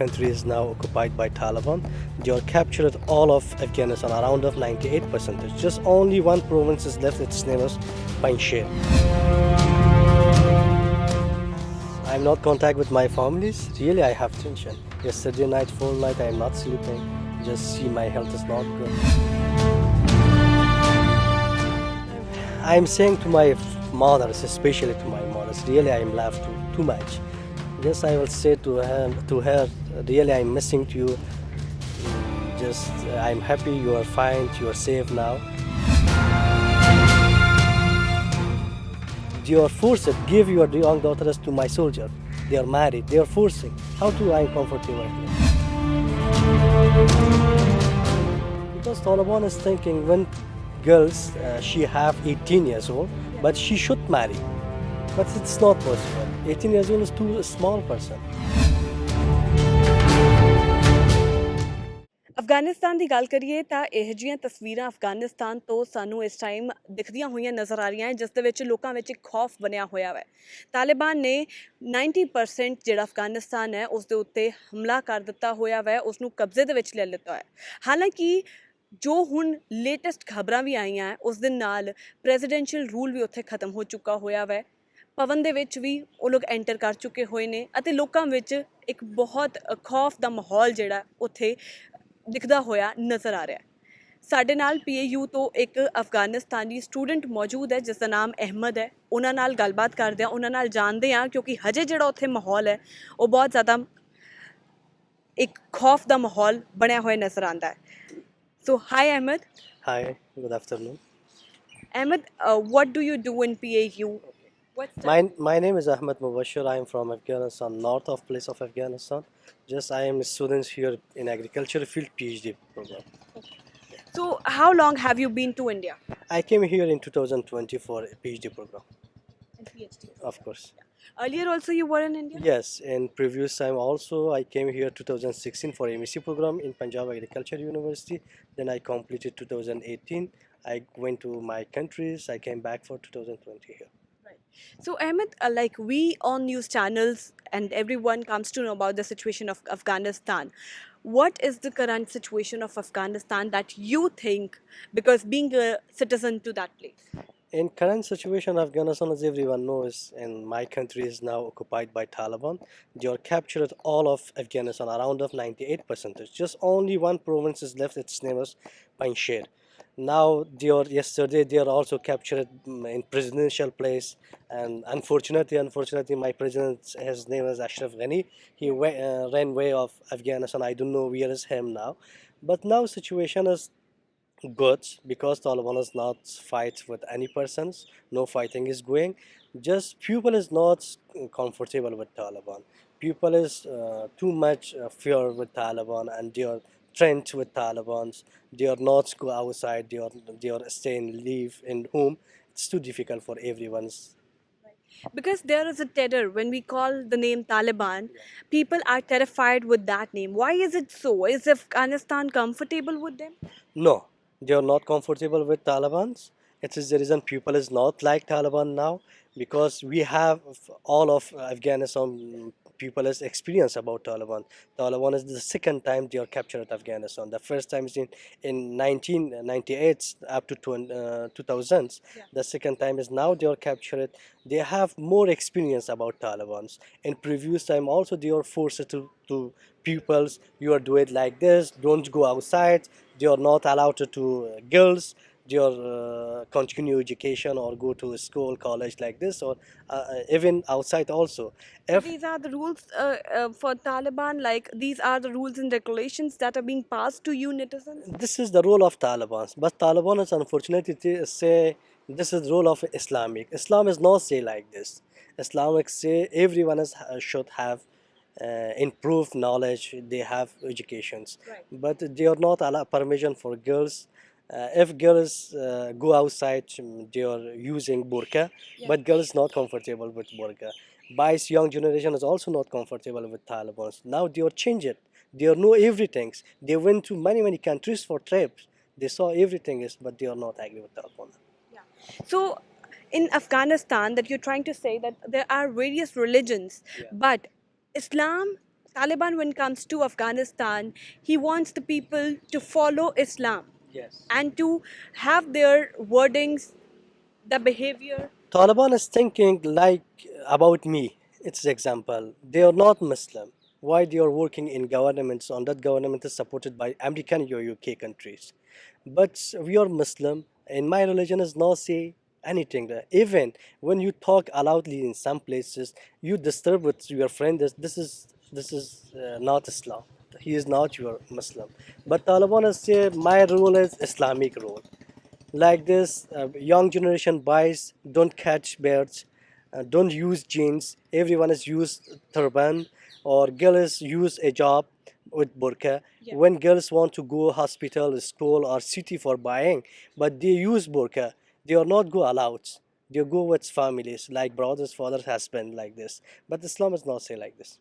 Country is now occupied by Taliban. They are captured all of Afghanistan, around of 98%. Just only one province is left. Its name is Panjshir. I'm not contact with my families. Really, I have tension. Yesterday night, full night, I am not sleeping. Just see my health is not good. I'm saying to my mothers, especially to my mothers, really I am left too much. Just I will say to her, really I'm missing to you. Just I'm happy you are fine, you are safe now. You are forced, give your young daughters to my soldier. They are married, they are forcing. How do I comfortable here? Because Taliban is thinking when girls, she have 18 years old, but she should marry. But it's not possible. 18 years old is too small person. Afghanistan ਦੀ ਗੱਲ ਕਰੀਏ ਤਾਂ ਇਹੋ ਜਿਹੀਆਂ ਤਸਵੀਰਾਂ ਅਫਗਾਨਿਸਤਾਨ ਤੋਂ ਸਾਨੂੰ ਇਸ time ਦਿਖਦੀਆਂ ਹੋਈਆਂ ਨਜ਼ਰ ਆ ਰਹੀਆਂ ਜਿਸ ਦੇ ਵਿੱਚ ਲੋਕਾਂ ਵਿੱਚ ਇੱਕ ਖੌਫ ਬਣਿਆ ਹੋਇਆ ਹੈ। ਤਾਲਿਬਾਨ ਨੇ 90% ਜਿਹੜਾ ਅਫਗਾਨਿਸਤਾਨ ਹੈ ਉਸ ਦੇ ਉੱਤੇ ਹਮਲਾ ਕਰ ਦਿੱਤਾ ਹੋਇਆ ਹੈ, ਉਸ ਨੂੰ ਕਬਜ਼ੇ ਦੇ ਵਿੱਚ ਲੈ ਲਿੱਤਾ ਹੈ। ਹਾਲਾਂਕਿ ਜੋ ਹੁਣ ਲੇਟੈਸਟ ਖਬਰਾਂ ਵੀ ਆਈਆਂ ਉਸ ਦੇ ਨਾਲ ਪ੍ਰੈਜ਼ੀਡੈਂਸ਼ੀਅਲ ਰੂਲ ਵੀ ਉੱਥੇ ਖਤਮ ਹੋ ਚੁੱਕਾ ਹੋਇਆ ਹੈ। ਭਵਨ ਦੇ ਵਿੱਚ ਵੀ ਉਹ ਲੋਕ ਐਂਟਰ ਕਰ ਚੁੱਕੇ ਹੋਏ ਨੇ ਅਤੇ ਲੋਕਾਂ ਵਿੱਚ ਇੱਕ ਬਹੁਤ ਖੌਫ ਦਾ ਮਾਹੌਲ ਜਿਹੜਾ ਉੱਥੇ ਦਿਖਦਾ ਹੋਇਆ ਨਜ਼ਰ ਆ ਰਿਹਾ। ਸਾਡੇ ਨਾਲ PAU ਤੋਂ ਇੱਕ ਅਫਗਾਨਿਸਤਾਨੀ ਸਟੂਡੈਂਟ ਮੌਜੂਦ ਹੈ ਜਿਸ ਦਾ ਨਾਮ ਅਹਿਮਦ ਹੈ। ਉਹਨਾਂ ਨਾਲ ਗੱਲਬਾਤ ਕਰਦੇ ਹਾਂ, ਉਹਨਾਂ ਨਾਲ ਜਾਣਦੇ ਹਾਂ ਕਿਉਂਕਿ ਹਜੇ ਜਿਹੜਾ ਉੱਥੇ ਮਾਹੌਲ ਹੈ ਉਹ ਬਹੁਤ ਜ਼ਿਆਦਾ ਇੱਕ ਖੌਫ ਦਾ ਮਾਹੌਲ ਬਣਿਆ ਹੋਇਆ ਨਜ਼ਰ ਆਉਂਦਾ ਹੈ। So hi Ahmed. Hi, good afternoon. Ahmed, what do you do in PAU? My name is Ahmed Mubashir. I am from Afghanistan, north of place of Afghanistan. Just I am a student here in agriculture field PhD program. So how long have you been to India? I came here in 2020 for a PhD program. PhD. Of course. Earlier also you were in India? Yes, in previous time also I came here 2016 for MSc program in Punjab Agriculture University. Then I completed 2018. I went to my countries. I came back for 2020 here. So Ahmed, like we on news channels and everyone comes to know about the situation of Afghanistan. What is the current situation of Afghanistan that you think, because being a citizen to that place? In current situation, Afghanistan, as everyone knows, and my country is now occupied by Taliban. They are captured all of Afghanistan, around of 98%. Just only one province is left. Its name is Panjshir. Now yesterday they are also captured in presidential place, and unfortunately my president, his name is Ashraf Ghani. He ran away of Afghanistan. I don't know where is him now, but now situation is good because Taliban is not fight with any persons. No fighting is going. Just people is not comfortable with Taliban. People is too much fear with Taliban, and they are trend with Taliban's. They are not go outside. They are staying live in home. It's too difficult for everyone's. Because there is a terror when we call the name Taliban. People are terrified with that name. Why is it so? Is Afghanistan comfortable with them? No, they are not comfortable with Taliban's. It is the reason people is not like Taliban now, because we have all of Afghanistan people has experience about Taliban. Taliban is the second time they are captured Afghanistan. The first time is in 1998 up to 2000s. Yeah. The second time is now they are captured. They have more experience about Taliban's. In previous time also they are forced to pupils, you are do it like this, don't go outside. They are not allowed to girls. They are continue education or go to school, college like this, or even outside also. So these are the rules for Taliban, like these are the rules and regulations that are being passed to you netizens? This is the role of Taliban, but Taliban is unfortunately say this is the role of Islamic. Islam is not say like this. Islamic say everyone is, should have improved knowledge, they have educations. Right. But they are not allow permission for girls. If girls go outside, they are using burqa. Yeah. But girls not comfortable with burqa. Boys, young generation is also not comfortable with Taliban. Now they are changed. They know everything. They went to many countries for trips. They saw everything, but they are not agree with Taliban. Yeah. So in Afghanistan, that you're trying to say that there are various religions, Yeah. but Islam Taliban, when it comes to Afghanistan, he wants the people to follow Islam Yes. and to have their wordings, the behavior. Taliban is thinking like about me. It's example. They are not Muslim. Why they are working in governments on that government is supported by American or UK countries. But we are Muslim. In my religion is not say anything there. Even when you talk loudly in some places, you disturb with your friend. This is not Islam. He is not your Muslim. But Taliban is say my rule is Islamic rule like this young generation buys don't catch birds, don't use jeans, everyone is used turban, or girls use a job with burqa. Yeah. When girls want to go hospital, school, or city for buying, but they use burqa, they are not go allowed, they go with families like brothers, fathers, husband, like this. But Islam is not say like this.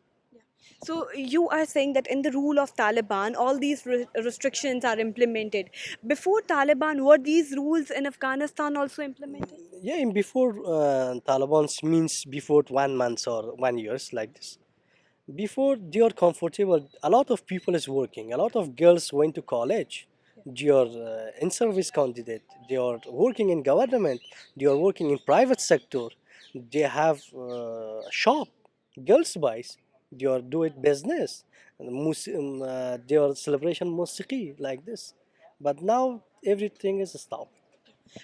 So you are saying that in the rule of Taliban, all these restrictions are implemented. Before Taliban, were these rules in Afghanistan also implemented? Yeah, in before Taliban's means before 1 month or 1 years like this. Before they are comfortable, a lot of people is working, a lot of girls went to college, they are in service candidate, they are working in government, they are working in private sector, they have shop, girls buys, they are do it business, they are celebration musiqi like this. But now everything is stopped.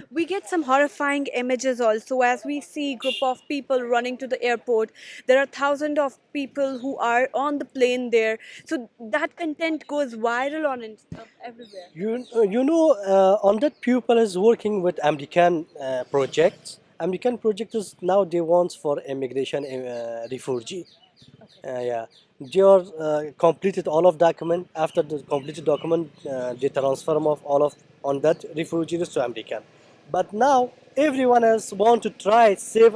We get some horrifying images also as we see group of people running to the airport. There are thousands of people who are on the plane there. So that content goes viral on everywhere. On that pupil is working with American projects. American project is now they want for immigration refugee. Yeah, they are completed all of document. After the completed document, they transfer of all of on that refugees to American. But now everyone else want to try save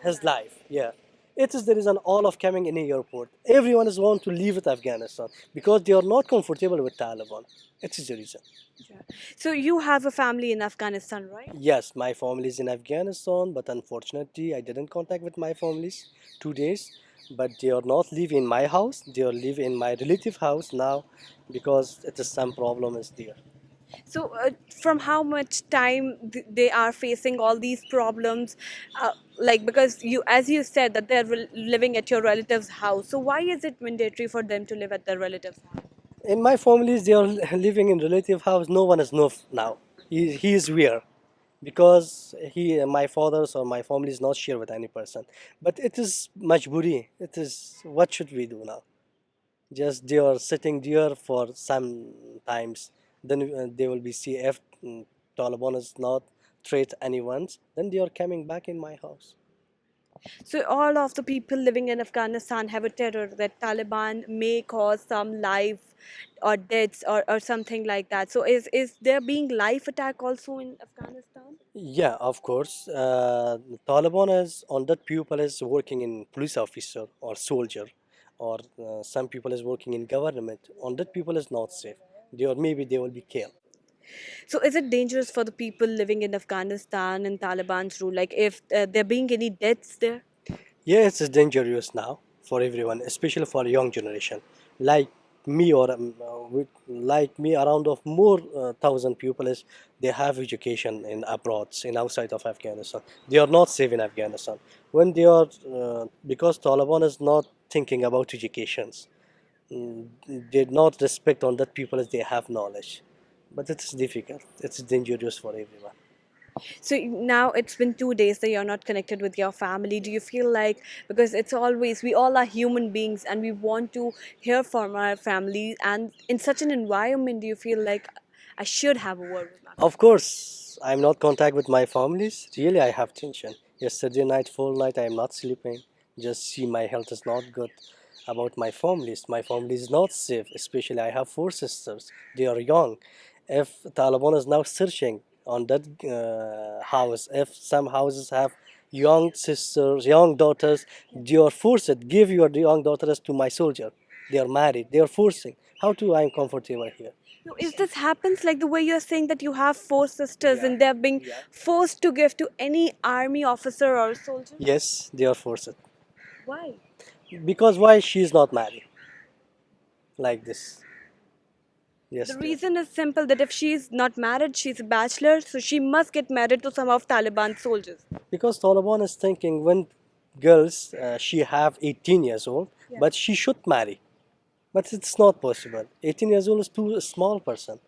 his life. Yeah, it is the reason all of coming in the airport. Everyone is want to leave with Afghanistan because they are not comfortable with Taliban. It is the reason. Yeah. So you have a family in Afghanistan, right? Yes, my family is in Afghanistan, but unfortunately, I didn't contact with my families 2 days. But they are not live in my house. They are live in my relative house now, because it is some problem is there. So, from how much time they are facing all these problems, like because you, as you said, that they're living at your relative's house. So, why is it mandatory for them to live at their relative's house? In my families, they are living in relative house. No one is know now. He is where, because my father's or my family is not share with any person. But it is majburi. It is what should we do now? Just they are sitting there for some times. Then they will be see if Taliban is not threat anyone. Then they are coming back in my house. So, all of the people living in Afghanistan have a terror that Taliban may cause some life or deaths or something like that. So, is there being life attack also in Afghanistan? Yeah, of course. Taliban is on that people is working in police officer or soldier, or some people is working in government. On that people is not safe. They or maybe they will be killed. So, is it dangerous for the people living in Afghanistan and Taliban's rule? Like, if there being any deaths there? Yeah, it's dangerous now for everyone, especially for young generation, like me or like me. Around of more thousand people is they have education in abroad, in outside of Afghanistan. They are not safe in Afghanistan when they are because Taliban is not thinking about educations. They not respect on that people as they have knowledge, but it's difficult. It's dangerous for everyone. So now it's been 2 days that you're not connected with your family. Do you feel like, because it's always, we all are human beings and we want to hear from our family, and in such an environment, do you feel like I should have a word with my family? Of course, I'm not contact with my families. Really, I have tension. Yesterday night, full night, I am not sleeping. Just see my health is not good. About my families, my family is not safe. Especially, I have four sisters. They are young. If Taliban is now searching on that house, if some houses have young sisters, young daughters, they are forced. Give your young daughters to my soldier. They are married. They are forcing. How do I am comfortable here? No, is this happens like the way you're saying that you have four sisters Yeah. and they're being Yeah. forced to give to any army officer or soldier? Yes, they are forced. Why? Because why she is not married? Like this. Yes. The reason is simple that if she is not married, she's a bachelor, so she must get married to some of Taliban soldiers. Because Taliban is thinking when girls she have 18 years old, Yeah. but she should marry. But it's not possible. 18 years old is too small person.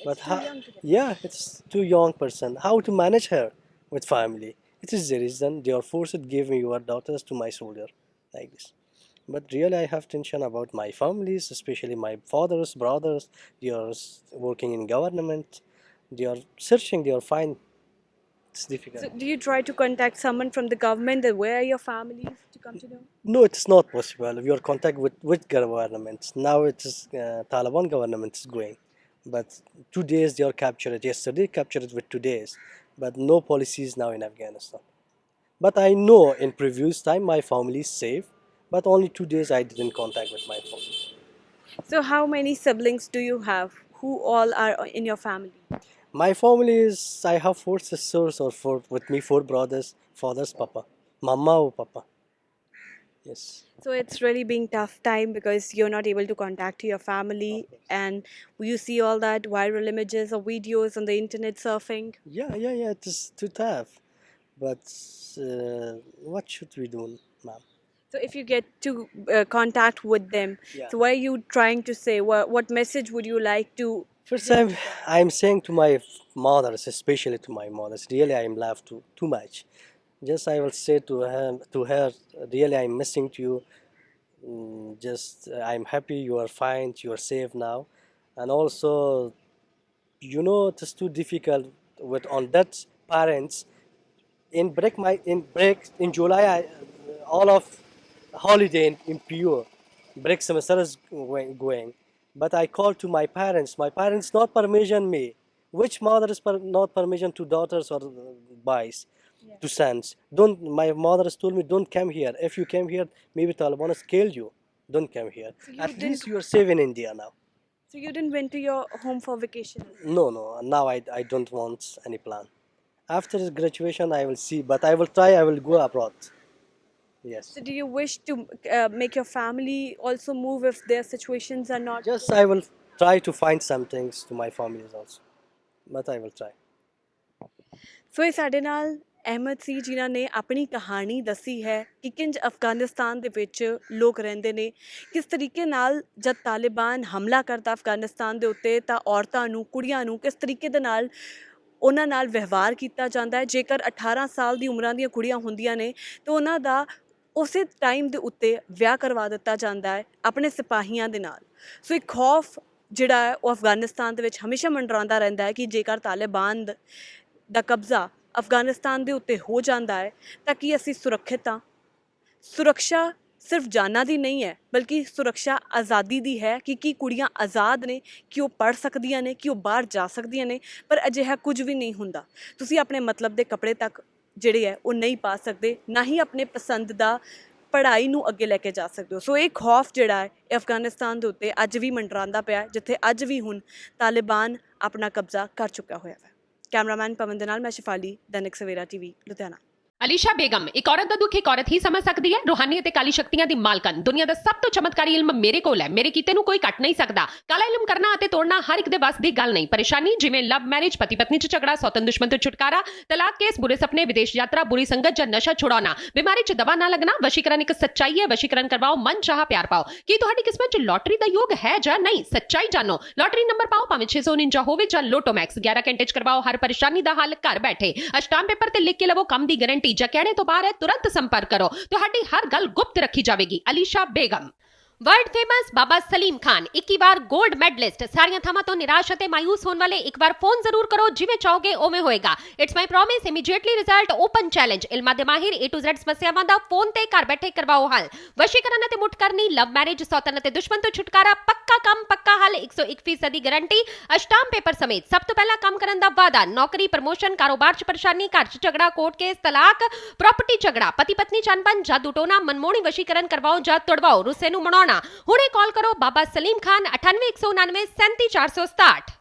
But too young to get yeah, it's too young person. How to manage her with family? It is the reason they are forced to give me your daughters to my soldier, like this. But really, I have tension about my families, especially my father's brothers. They are working in government. They are searching. They are fine. It's difficult. So, do you try to contact someone from the government that where are your families to come to know? No, it's not possible. We are contact with governments. Now it is Taliban government is going. But 2 days they are captured. Yesterday captured with 2 days. But no policies now in Afghanistan. But I know in previous time my family is safe. But only 2 days I didn't contact with my family. So, how many siblings do you have? Who all are in your family? My family is I have 4 sisters or four with me 4 brothers, father's papa, mama or papa. Yes. So it's really being tough time because you're not able to contact your family, and you see all that viral images or videos on the internet surfing. Yeah, it is too tough. But what should we do, ma'am? So if you get to contact with them, Yeah. so what are you trying to say? What message would you like to? First time I'm saying to my mothers, especially to my mothers, really I'm love too much. Just I will say to her, really I'm missing to you. Just I'm happy you are fine, you are safe now, and also it is too difficult with on that parents in July all of holiday in pure break semester is going. But I called to my parents. My parents not permission me. Which mother is not permission to daughters or boys, to sons? Don't. My mother has told me don't come here. If you came here, maybe Taliban has killed you. Don't come here. So you At didn't. least you are safe in India now. So you didn't went to your home for vacation. No. Now I don't want any plan. After graduation, I will see. But I will try. I will go abroad. Yes. So do you wish to make your family also move if their situations are not? Just I will try to find some things to my families also. But I will try. ਸੋ ਇਹ ਸਾਡੇ ਨਾਲ ਅਹਿਮਦ ਸੀ ਜਿਨ੍ਹਾਂ ਨੇ ਆਪਣੀ ਕਹਾਣੀ ਦੱਸੀ ਹੈ ਕਿ ਕਿੰਜ ਅਫਗਾਨਿਸਤਾਨ ਦੇ ਵਿੱਚ ਲੋਕ ਰਹਿੰਦੇ ਨੇ, ਕਿਸ ਤਰੀਕੇ ਨਾਲ ਜਦ ਤਾਲਿਬਾਨ ਹਮਲਾ ਕਰਦਾ ਅਫਗਾਨਿਸਤਾਨ ਦੇ ਉੱਤੇ ਤਾਂ ਔਰਤਾਂ ਨੂੰ, ਕੁੜੀਆਂ ਨੂੰ ਕਿਸ ਤਰੀਕੇ ਦੇ ਨਾਲ ਉਹਨਾਂ ਨਾਲ ਵਿਵਹਾਰ ਕੀਤਾ ਜਾਂਦਾ ਹੈ। ਜੇਕਰ 18 ਸਾਲ ਦੀ ਉਮਰਾਂ ਦੀਆਂ ਕੁੜੀਆਂ ਹੁੰਦੀਆਂ ਨੇ ਤਾਂ ਉਹਨਾਂ ਦਾ ਉਸੇ ਟਾਈਮ ਦੇ ਉੱਤੇ ਵਿਆਹ ਕਰਵਾ ਦਿੱਤਾ ਜਾਂਦਾ ਹੈ ਆਪਣੇ ਸਿਪਾਹੀਆਂ ਦੇ ਨਾਲ। ਸੋ ਇੱਕ ਖੌਫ ਜਿਹੜਾ ਹੈ ਉਹ ਅਫਗਾਨਿਸਤਾਨ ਦੇ ਵਿੱਚ ਹਮੇਸ਼ਾ ਮੰਡਰਾਉਂਦਾ ਰਹਿੰਦਾ ਹੈ ਕਿ ਜੇਕਰ ਤਾਲਿਬਾਨ ਦਾ ਕਬਜ਼ਾ ਅਫਗਾਨਿਸਤਾਨ ਦੇ ਉੱਤੇ ਹੋ ਜਾਂਦਾ ਹੈ ਤਾਂ ਕੀ ਅਸੀਂ ਸੁਰੱਖਿਅਤ ਹਾਂ? ਸੁਰੱਖਿਆ ਸਿਰਫ ਜਾਨਾਂ ਦੀ ਨਹੀਂ ਹੈ ਬਲਕਿ ਸੁਰੱਖਿਆ ਆਜ਼ਾਦੀ ਦੀ ਹੈ ਕਿ ਕੀ ਕੁੜੀਆਂ ਆਜ਼ਾਦ ਨੇ, ਕਿ ਉਹ ਪੜ੍ਹ ਸਕਦੀਆਂ ਨੇ, ਕਿ ਉਹ ਬਾਹਰ ਜਾ ਸਕਦੀਆਂ ਨੇ। ਪਰ ਅਜਿਹਾ ਕੁਝ ਵੀ ਨਹੀਂ ਹੁੰਦਾ। ਤੁਸੀਂ ਆਪਣੇ ਮਤਲਬ ਦੇ ਕੱਪੜੇ ਤੱਕ ਜਿਹੜੇ ਹੈ ਉਹ ਨਹੀਂ ਪਾ ਸਕਦੇ, ਨਾ ਹੀ ਆਪਣੇ ਪਸੰਦ ਦਾ ਪੜ੍ਹਾਈ ਨੂੰ ਅੱਗੇ ਲੈ ਕੇ ਜਾ ਸਕਦੇ ਹੋ। ਸੋ ਇਹ ਖੌਫ ਜਿਹੜਾ ਹੈ ਇਹ ਅਫਗਾਨਿਸਤਾਨ ਦੇ ਉੱਤੇ ਅੱਜ ਵੀ ਮੰਡਰਾਉਂਦਾ ਪਿਆ, ਜਿੱਥੇ ਅੱਜ ਵੀ ਹੁਣ ਤਾਲਿਬਾਨ ਆਪਣਾ ਕਬਜ਼ਾ ਕਰ ਚੁੱਕਾ ਹੋਇਆ ਹੈ। कैमरामैन पवन दे नाल मैं शिफाली, दैनिक सवेरा टीवी, लुधियाना। ਅਲੀਸ਼ਾ ਬੇਗਮ, ਇੱਕ ਔਰਤ ਦਾ ਦੁੱਖ ਇੱਕ ਔਰਤ ਹੀ ਸਮਝ ਸਕਦੀ ਹੈ। ਰੂਹਾਨੀ ਅਤੇ ਕਾਲੀ ਸ਼ਕਤੀਆਂ ਦੀ ਮਾਲਕਨ, ਦੁਨੀਆ ਦਾ ਸਭ ਤੋਂ ਚਮਤਕਾਰੀ ਇਲਮ ਮੇਰੇ ਕੋਲ ਹੈ। ਮੇਰੇ ਕੀਤੇ ਨੂੰ ਕੋਈ ਕੱਟ ਨਹੀਂ ਸਕਦਾ। ਕਾਲਾ ਇਲਮ ਕਰਨਾ ਅਤੇ ਤੋੜਨਾ ਹਰ ਇੱਕ ਦੇ ਵੱਸ ਦੀ ਗੱਲ ਨਹੀਂ। ਪਰੇਸ਼ਾਨੀ ਜਿਵੇਂ ਲਵ ਮੈਰਿਜ, ਪਤੀ ਪਤਨੀ 'ਚ ਝਗੜਾ, ਸੌਤਨ ਦੁਸ਼ਮਣ ਤੋਂ ਛੁਟਕਾਰਾ, ਤਲਾਕ ਕੇਸ, ਬੁਰੇ ਸੁਪਨੇ, ਵਿਦੇਸ਼ ਯਾਤਰਾ, ਬੁਰੀ ਸੰਗਤ ਜਾਂ ਨਸ਼ਾ ਛੁਡਾਉਣਾ, ਬਿਮਾਰੀ 'ਚ ਦਵਾ ਨਾ ਲੱਗਣਾ। ਵਸ਼ੀਕਰਨ ਇੱਕ ਸੱਚਾਈ ਹੈ। ਵਸ਼ੀਕਰਨ ਕਰਵਾਓ, ਮਨ ਚਾਹਾ ਪਿਆਰ ਪਾਓ। ਕੀ ਤੁਹਾਡੀ ਕਿਸਮਤ 'ਚ ਲੋਟਰੀ ਦਾ ਯੋਗ ਹੈ ਜਾਂ ਨਹੀਂ? ਸੱਚਾਈ ਜਾਣੋ। ਲੋਟਰੀ ਨੰਬਰ ਪਾਓ, ਭਾਵੇਂ 649 ਹੋਵੇ ਜਾਂ ਲੋਟੋ ਮੈਕਸ। 11 ਘੰਟੇ 'ਚ ਕਰਵਾਓ ਹਰ ਪਰੇਸ਼ਾਨੀ ਦਾ ਹੱਲ ਘਰ ਬੈਠੇ। ਅਸ਼ਟਾਮ ਪੇਪਰ ਤੇ ਲਿਖ ਕੇ ਲਵੋ ਕੰਮ ਦੀ ਗਾਰੰਟੀ। ਜਾਂ ਕਹਿਣੇ ਤੋਂ ਬਾਹਰ तुरंत संपर्क करो, ਤੁਹਾਡੀ ਹਰ ਗੱਲ ਗੁਪਤ ਰੱਖੀ ਜਾਵੇਗੀ। ਅਲੀਸ਼ਾ ਬੇਗਮ। वर्ल्ड फेमस बाबा सलीम खान 21 बार गोल्ड मेडलिस्ट। सारियां थावां तो निराश ਅਤੇ ਮਾਯੂਸ ਹੋਣ ਵਾਲੇ ਇੱਕ ਵਾਰ ਫੋਨ ਜ਼ਰੂਰ ਕਰੋ, ਜਿਵੇਂ ਚਾਹੋਗੇ ਉਵੇਂ ਹੋਏਗਾ। It's my promise, immediately result, open challenge. ਇਲਮਾਂ ਦੇ ਮਾਹਿਰ A to Z ਸਮੱਸਿਆਵਾਂ ਦਾ ਫੋਨ ਤੇ ਘਰ ਬੈਠੇ ਕਰਵਾਓ ਹੱਲ। ਵਸ਼ੀਕਰਨ ਅਤੇ ਮੁੱਠ ਕਰਨੀ, ਲਵ ਮੈਰਿਜ, ਸੌਤਨ ਅਤੇ ਦੁਸ਼ਮਣ ਤੋਂ ਛੁਟਕਾਰਾ, ਪੱਕਾ ਕੰਮ, ਪੱਕਾ ਹੱਲ, 101% ਦੀ ਗਾਰੰਟੀ, ਅਸ਼ਟਾਮ ਪੇਪਰ ਸਮੇਤ। ਸਭ ਤੋਂ ਪਹਿਲਾਂ ਕੰਮ ਕਰਨ ਦਾ ਵਾਅਦਾ, ਨੌਕਰੀ, ਪ੍ਰਮੋਸ਼ਨ, ਕਾਰੋਬਾਰ 'ਚ ਪਰੇਸ਼ਾਨੀ, ਘਰ 'ਚ ਝਗੜਾ, ਕੋਰਟ ਕੇਸ, ਤਲਾਕ, ਪ੍ਰਾਪਰਟੀ ਝਗੜਾ, ਪਤੀ ਪਤਨੀ 'ਚ ਅਣਬਣ, ਜਾਦੂ ਟੋਨਾ, ਮਨਮੋਹਣੀ ਵਸ਼ੀਕਰਨ ਕਰਵਾਓ ਜਾਂ ਤੁੜਵਾਓ, ਰੁੱਸੇ ਨੂੰ ਮਨਾਉਣਾ। ਹੁਣੇ कॉल करो बाबा सलीम खान 98 199 37 467।